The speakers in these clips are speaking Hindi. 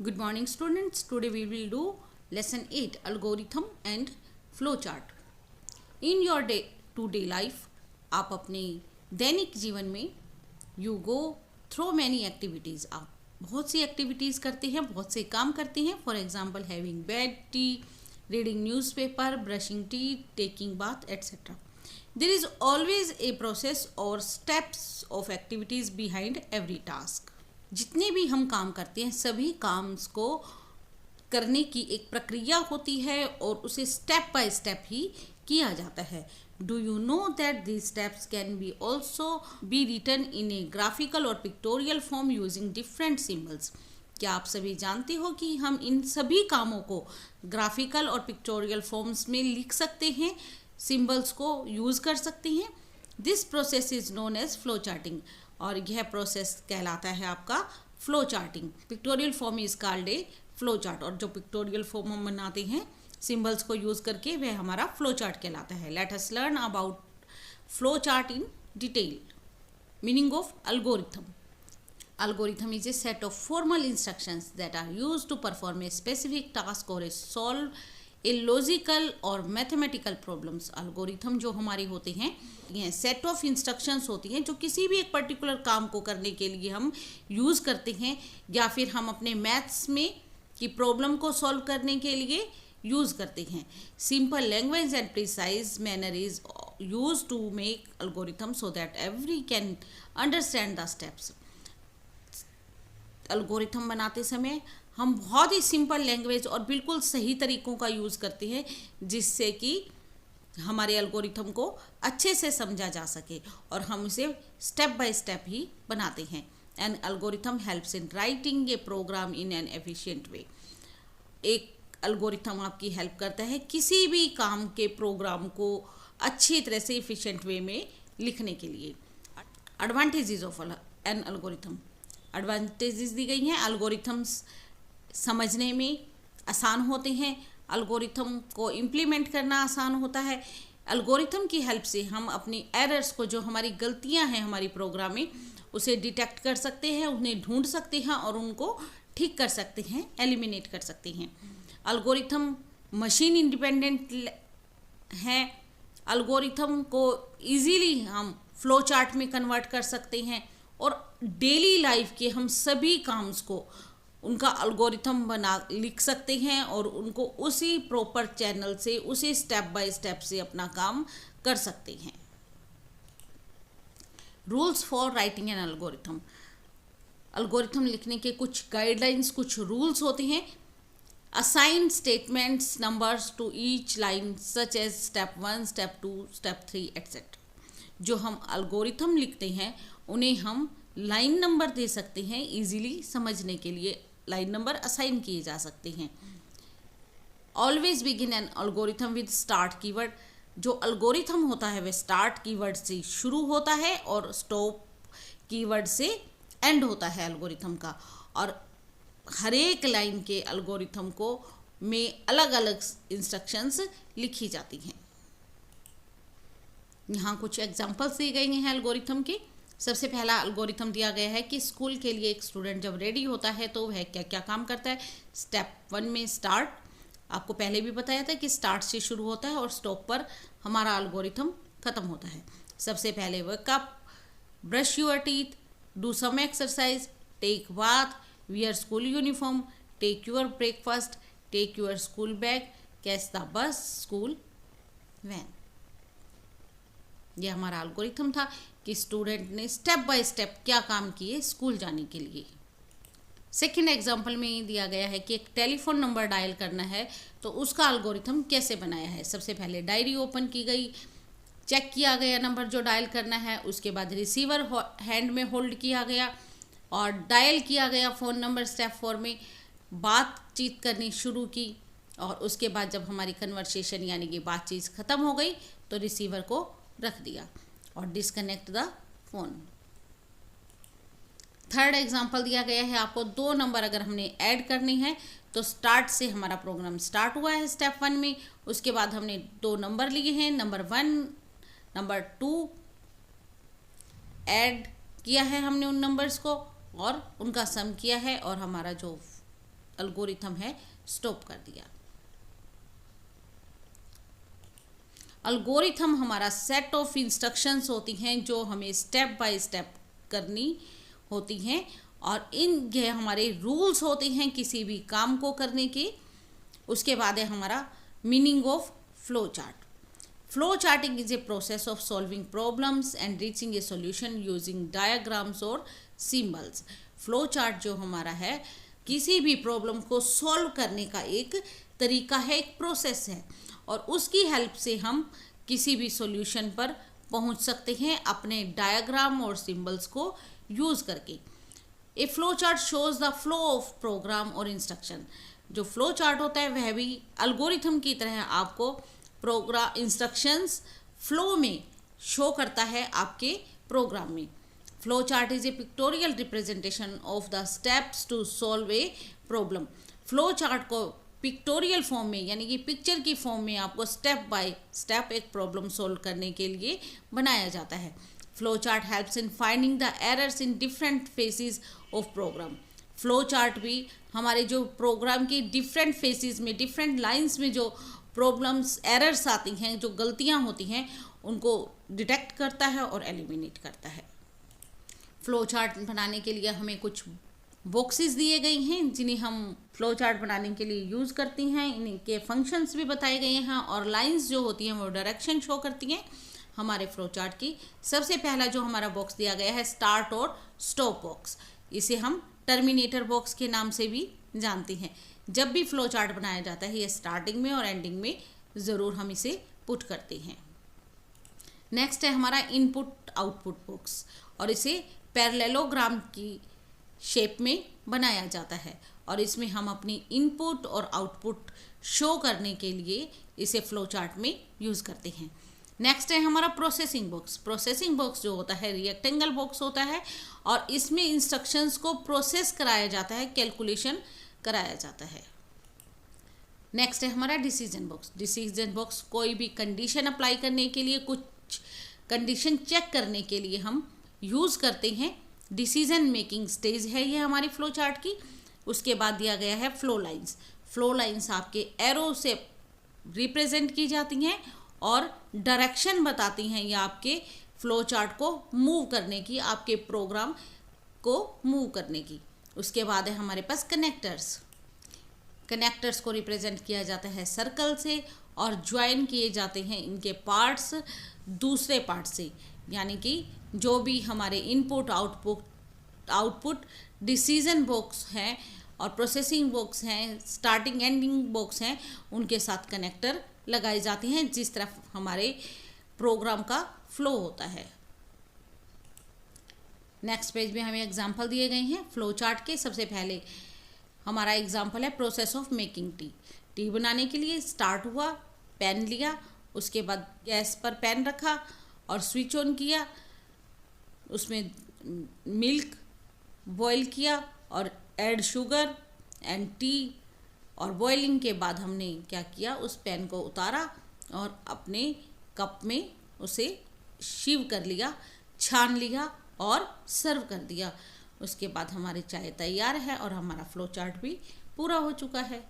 Good morning students. Today we will do lesson 8 algorithm and flowchart. In your day to day life आप अपने दैनिक जीवन में you go through many activities. आप बहुत सी एक्टिविटीज़ करते हैं, बहुत से काम करते हैं. For example having bed, tea, reading newspaper, brushing teeth, taking bath, etc. There is always a process or steps of activities behind every task. जितने भी हम काम करते हैं सभी काम को करने की एक प्रक्रिया होती है और उसे स्टेप बाय स्टेप ही किया जाता है. Do you know that these steps can be also be written in a graphical और pictorial form using different symbols. क्या आप सभी जानते हो कि हम इन सभी कामों को ग्राफिकल और पिक्टोरियल फॉर्म्स में लिख सकते हैं, सिम्बल्स को यूज़ कर सकते हैं. This process is known as flow charting और यह प्रोसेस कहलाता है आपका flow charting. Pictorial form is called a flow chart और जो पिक्टोरियल फॉर्म हम बनाते हैं सिंबल्स को यूज़ करके वह हमारा फ्लो चार्ट कहलाता है. Let us learn about flow chart in detail. Meaning of algorithm. Algorithm is a set of formal instructions that are used to perform a specific task or solve a logical और mathematical problems. algorithm जो हमारे होते हैं ये set of instructions होती हैं जो किसी भी एक particular काम को करने के लिए हम यूज़ करते हैं या फिर हम अपने मैथ्स में की प्रॉब्लम को सॉल्व करने के लिए यूज़ करते हैं. Simple language and precise manner is use to make algorithm so that every can understand the steps. Algorithm बनाते समय हम बहुत ही सिंपल लैंग्वेज और बिल्कुल सही तरीक़ों का यूज़ करते हैं जिससे कि हमारे एल्गोरिथम को अच्छे से समझा जा सके और हम उसे स्टेप बाय स्टेप ही बनाते हैं. An algorithm helps in writing a program in an efficient way. एक एल्गोरिथम आपकी हेल्प करता है किसी भी काम के प्रोग्राम को अच्छी तरह से एफिशिएंट वे में लिखने के लिए. Advantages of an algorithm. Advantages दी गई हैं. एल्गोरिथम्स समझने में आसान होते हैं, एल्गोरिथम को इम्प्लीमेंट करना आसान होता है. एल्गोरिथम की हेल्प से हम अपनी एरर्स को जो हमारी गलतियां हैं हमारी प्रोग्राम में उसे डिटेक्ट कर सकते हैं, उन्हें ढूंढ सकते हैं और उनको ठीक कर सकते हैं, एलिमिनेट कर सकते हैं. एल्गोरिथम मशीन इंडिपेंडेंट हैं. एल्गोरिथम को इजीली हम फ्लो चार्ट में कन्वर्ट कर सकते हैं और डेली लाइफ के हम सभी काम्स को उनका एल्गोरिथम बना लिख सकते हैं और उनको उसी प्रॉपर चैनल से उसी स्टेप बाय स्टेप से अपना काम कर सकते हैं. Rules for writing an algorithm. Algorithm लिखने के कुछ गाइडलाइंस, कुछ रूल्स होते हैं. Assign statements numbers to each line such as step 1, step 2, step 3 etcetera. जो हम एल्गोरिथम लिखते हैं उन्हें हम लाइन नंबर दे सकते हैं. इजीली समझने के लिए लाइन नंबर असाइन किए जा सकते हैं. Always begin an algorithm with start keyword. जो एल्गोरिथम होता है वह स्टार्ट कीवर्ड से शुरू होता है और स्टॉप कीवर्ड से एंड होता है एल्गोरिथम का. और हर एक लाइन के एल्गोरिथम को में अलग अलग इंस्ट्रक्शंस लिखी जाती हैं. यहाँ कुछ एग्जांपल्स दिए गए हैं एल्गोरिथम के. सबसे पहला एल्गोरिथम दिया गया है कि स्कूल के लिए एक स्टूडेंट जब रेडी होता है तो वह क्या क्या काम करता है. स्टेप 1 में स्टार्ट, आपको पहले भी बताया था कि स्टार्ट से शुरू होता है और स्टॉप पर हमारा एल्गोरिथम ख़त्म होता है. सबसे पहले wake up, brush your teeth, do some exercise, take bath, wear school uniform, take your breakfast, take your school bag, catch the bus, school van. यह हमारा एल्गोरिथम था कि स्टूडेंट ने स्टेप बाय स्टेप क्या काम किए स्कूल जाने के लिए. सेकेंड एग्जाम्पल में ये दिया गया है कि एक टेलीफोन नंबर डायल करना है तो उसका एल्गोरिथम कैसे बनाया है. सबसे पहले डायरी ओपन की गई, चेक किया गया नंबर जो डायल करना है, उसके बाद रिसीवर हैंड में होल्ड किया गया और डायल किया गया फ़ोन नंबर. स्टेप 4 में बातचीत करनी शुरू की और उसके बाद जब हमारी कन्वर्सेशन यानी कि बातचीत ख़त्म हो गई तो रिसीवर को रख दिया और disconnect the phone. Third example दिया गया है आपको 2 नंबर अगर हमने ऐड करनी है तो स्टार्ट से हमारा प्रोग्राम स्टार्ट हुआ है स्टेप 1 में. उसके बाद हमने 2 नंबर लिए हैं, नंबर 1, नंबर 2 ऐड किया है हमने उन नंबर्स को और उनका सम किया है और हमारा जो अल्गोरिथम है स्टॉप कर दिया। अल्गोरिथम हमारा सेट ऑफ इंस्ट्रक्शंस होती हैं जो हमें स्टेप बाय स्टेप करनी होती हैं, और ये हमारे रूल्स होते हैं किसी भी काम को करने के। उसके बाद है हमारा meaning of flow chart. Flow charting is a process of solving problems and reaching A solution using diagrams और सिंबल्स। फ्लो चार्ट जो हमारा है किसी भी प्रॉब्लम को सॉल्व करने का एक तरीका है, एक प्रोसेस है, और उसकी हेल्प से हम किसी भी सॉल्यूशन पर पहुंच सकते हैं अपने डायग्राम और सिंबल्स को यूज़ करके। A flow chart shows the flow of program और इंस्ट्रक्शन। जो फ्लो चार्ट होता है वह भी अल्गोरिथम की तरह आपको प्रोग्राम इंस्ट्रक्शंस फ्लो में शो करता है आपके प्रोग्राम में। Flow chart is a pictorial representation of the steps to solve a problem. Flow chart को पिक्टोरियल फॉर्म में यानी कि पिक्चर की फॉर्म में आपको स्टेप बाय स्टेप एक प्रॉब्लम सॉल्व करने के लिए बनाया जाता है। Flow chart helps in finding the errors in different phases of program. Flow chart भी हमारे जो प्रोग्राम की डिफरेंट फेसेस में, डिफरेंट लाइंस में जो प्रॉब्लम्स एरर्स आती हैं, जो गलतियां होती हैं, उनको डिटेक्ट करता है और एलिमिनेट करता है। फ्लो चार्ट बनाने के लिए हमें कुछ बॉक्सेस दिए गए हैं जिन्हें हम फ्लो चार्ट बनाने के लिए यूज़ करती हैं। इनके फंक्शंस भी बताए गए हैं और लाइंस जो होती हैं वो डायरेक्शन शो करती हैं हमारे फ्लो चार्ट की। सबसे पहला जो हमारा बॉक्स दिया गया है स्टार्ट और स्टॉप बॉक्स, इसे हम टर्मिनेटर बॉक्स के नाम से भी जानते हैं। जब भी फ्लो चार्ट बनाया जाता है ये स्टार्टिंग में और एंडिंग में ज़रूर हम इसे पुट करते हैं। नेक्स्ट है हमारा इनपुट आउटपुट बॉक्स, और इसे पैरेललोग्राम की शेप में बनाया जाता है, और इसमें हम अपनी इनपुट और आउटपुट शो करने के लिए इसे फ्लो चार्ट में यूज़ करते हैं। नेक्स्ट है हमारा प्रोसेसिंग बॉक्स। प्रोसेसिंग बॉक्स जो होता है रेक्टेंगल बॉक्स होता है, और इसमें इंस्ट्रक्शंस को प्रोसेस कराया जाता है, कैलकुलेशन कराया जाता है। नेक्स्ट है हमारा डिसीजन बॉक्स। डिसीजन बॉक्स कोई भी कंडीशन अप्लाई करने के लिए, कुछ कंडीशन चेक करने के लिए हम यूज़ करते हैं। डिसीजन मेकिंग स्टेज है ये हमारी फ्लो चार्ट की। उसके बाद दिया गया है फ्लो लाइंस। फ्लो लाइंस आपके एरो से रिप्रेजेंट की जाती हैं और डायरेक्शन बताती हैं या आपके फ्लो चार्ट को मूव करने की, आपके प्रोग्राम को मूव करने की। उसके बाद है हमारे पास कनेक्टर्स। कनेक्टर्स को रिप्रेजेंट किया जाता है सर्कल से, और ज्वाइन किए जाते हैं इनके पार्ट्स दूसरे पार्ट से, यानी कि जो भी हमारे इनपुट आउटपुट डिसीजन बॉक्स हैं और प्रोसेसिंग बॉक्स हैं, स्टार्टिंग एंडिंग बॉक्स हैं, उनके साथ कनेक्टर लगाए जाते हैं जिस तरफ हमारे प्रोग्राम का फ्लो होता है। नेक्स्ट पेज में हमें एग्जांपल दिए गए हैं फ्लो चार्ट के। सबसे पहले हमारा एग्जांपल है process of making tea. T बनाने के लिए स्टार्ट हुआ, पैन लिया, उसके बाद गैस पर पैन रखा और स्विच ऑन किया, उसमें मिल्क बॉईल किया और ऐड शुगर एंड टी, और बॉइलिंग के बाद हमने क्या किया, उस पैन को उतारा और अपने कप में उसे शिव कर लिया, छान लिया और सर्व कर दिया। उसके बाद हमारी चाय तैयार है और हमारा फ्लो चार्ट भी पूरा हो चुका है।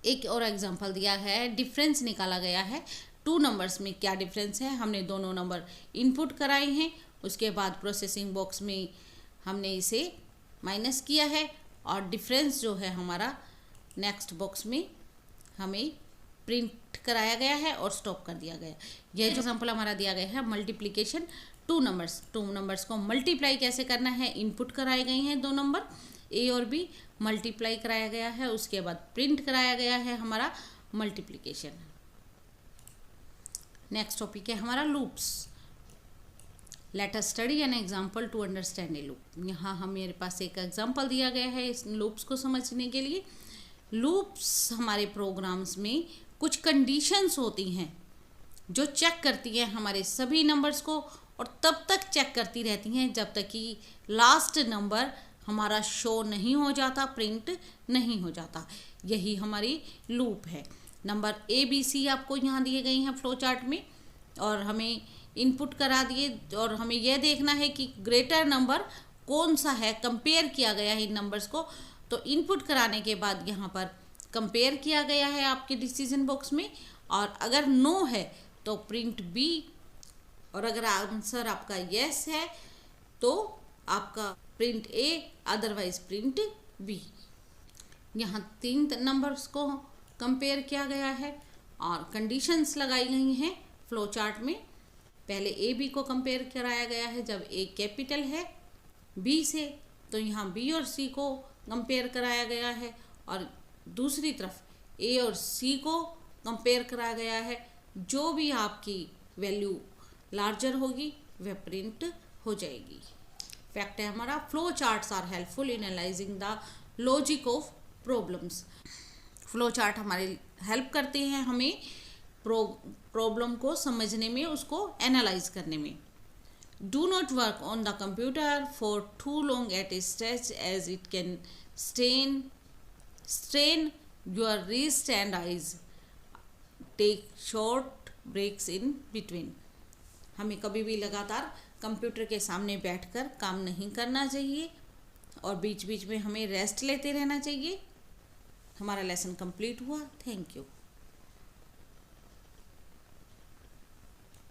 एक और एग्जांपल दिया है, डिफरेंस निकाला गया है। 2 नंबर्स में क्या डिफरेंस है, हमने दोनों नंबर इनपुट कराए हैं, उसके बाद प्रोसेसिंग बॉक्स में हमने इसे माइनस किया है, और डिफरेंस जो है हमारा नेक्स्ट बॉक्स में हमें प्रिंट कराया गया है और स्टॉप कर दिया गया। यह जो एग्जांपल हमारा दिया गया है मल्टीप्लिकेशन 2 नंबर्स को मल्टीप्लाई कैसे करना है, इनपुट कराए गए हैं 2 नंबर ए और बी, मल्टीप्लाई कराया गया है, उसके बाद प्रिंट कराया गया है हमारा मल्टीप्लिकेशन। नेक्स्ट टॉपिक है हमारा loops. Let us study an example to understand a loop. यहाँ हम मेरे पास एक एग्जांपल दिया गया है इस लूप्स को समझने के लिए। लूप्स हमारे प्रोग्राम्स में कुछ कंडीशंस होती हैं जो चेक करती हैं हमारे सभी नंबर्स को, और तब तक चेक करती रहती हैं जब तक कि लास्ट नंबर हमारा शो नहीं हो जाता, प्रिंट नहीं हो जाता। यही हमारी लूप है। नंबर ए बी सी आपको यहाँ दिए गए हैं फ्लो चार्ट में, और हमें इनपुट करा दिए, और हमें यह देखना है कि ग्रेटर नंबर कौन सा है। कंपेयर किया गया है इन नंबर्स को, तो इनपुट कराने के बाद यहाँ पर कंपेयर किया गया है आपके डिसीजन बॉक्स में, और अगर नो है तो प्रिंट बी, और अगर आंसर आपका यस है तो आपका प्रिंट ए, अदरवाइज प्रिंट बी। यहाँ 3 नंबर्स को कंपेयर किया गया है और कंडीशंस लगाई गई हैं फ्लो चार्ट में। पहले ए बी को कंपेयर कराया गया है जब ए कैपिटल है बी से, तो यहाँ बी और सी को कंपेयर कराया गया है, और दूसरी तरफ ए और सी को कंपेयर कराया गया है। जो भी आपकी वैल्यू लार्जर होगी वह प्रिंट हो जाएगी। फैक्ट है हमारा, flow charts are helpful in analysing the logic of problems. Flow chart हमारे हेल्प करते हैं हमें प्रॉब्लम को समझने में, उसको एनालाइज करने में। Do not work on the computer for too long at a stretch as it can strain your wrist and eyes. Take short breaks in between. हमें कभी भी लगातार कंप्यूटर के सामने बैठकर काम नहीं करना चाहिए और बीच बीच में हमें रेस्ट लेते रहना चाहिए। हमारा लेसन कंप्लीट हुआ। Thank you.